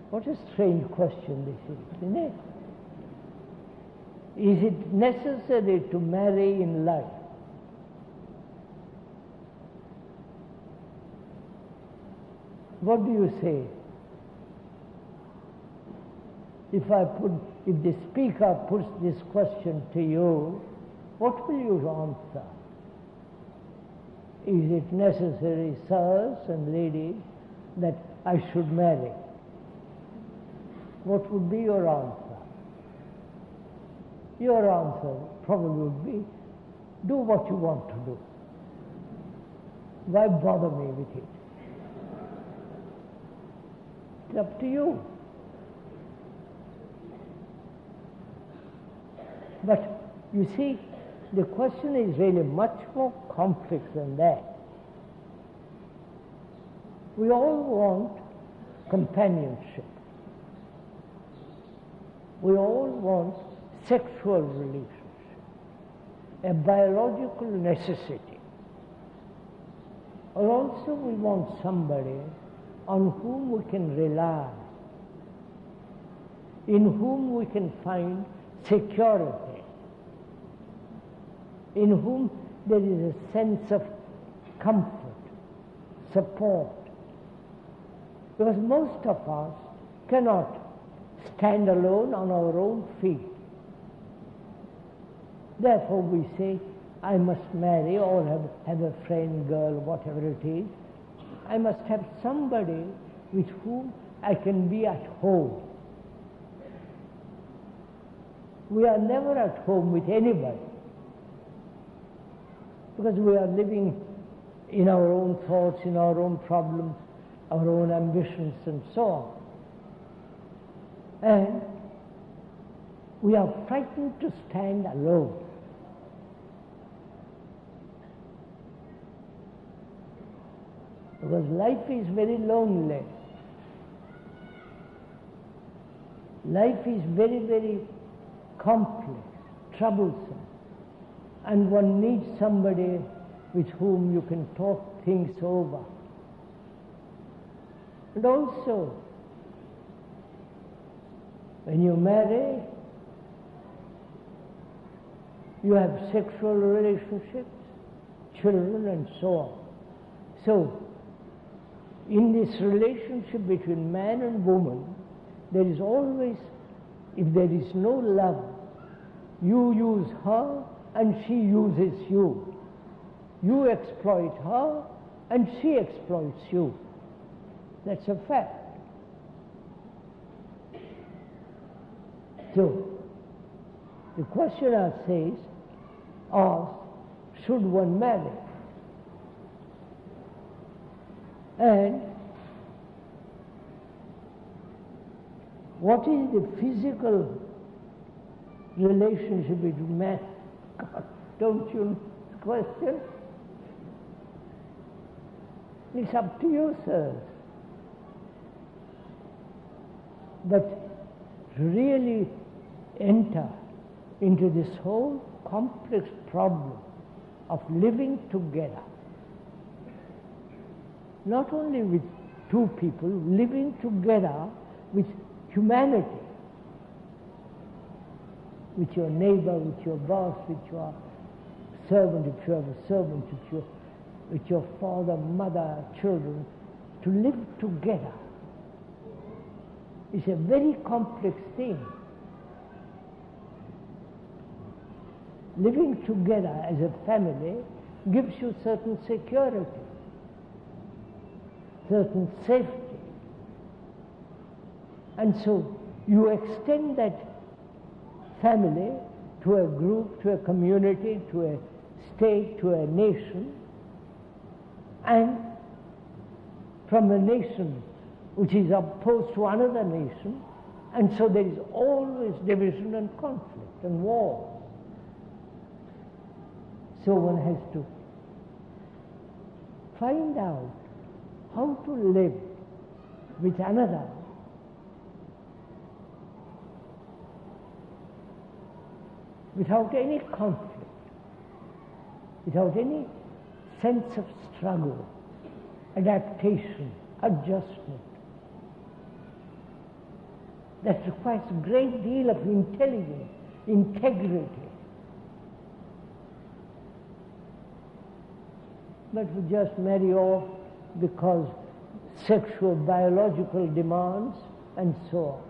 What a strange question this is, isn't it? Is it necessary to marry in life? What do you say? If the speaker puts this question to you, what will you answer? Is it necessary, sirs and ladies, that I should marry? What would be your answer? Your answer probably would be, do what you want to do. Why bother me with it? It's up to you. But you see, the question is really much more complex than that. We all want companionship. We all want sexual relationship, a biological necessity. Or also we want somebody on whom we can rely, in whom we can find security, in whom there is a sense of comfort, support. Because most of us cannot stand alone on our own feet. Therefore we say, I must marry or have a friend, girl, whatever it is. I must have somebody with whom I can be at home. We are never at home with anybody because we are living in our own thoughts, in our own problems, our own ambitions and so on. And we are frightened to stand alone. Because life is very lonely. Life is very, very complex, troublesome. And one needs somebody with whom you can talk things over. And also, when you marry, you have sexual relationships, children, and so on. So, in this relationship between man and woman, there is always, if there is no love, you use her and she uses you. You exploit her and she exploits you. That's a fact. So, the questioner asks, should one marry? And what is the physical relationship between man? God, don't you question? It's up to you, sirs. But to really enter into this whole complex problem of living together, not only with two people, living together with humanity, with your neighbor, with your boss, with your servant, if you have a servant, with your father, mother, children, to live together is a very complex thing. Living together as a family gives you certain security, certain safety. And so you extend that family to a group, to a community, to a state, to a nation, and from a nation which is opposed to another nation, and so there is always division and conflict and war. So one has to find out how to live with another without any conflict, without any sense of struggle, adaptation, adjustment. That requires a great deal of intelligence, integrity. But we just marry off because sexual, biological demands and so on.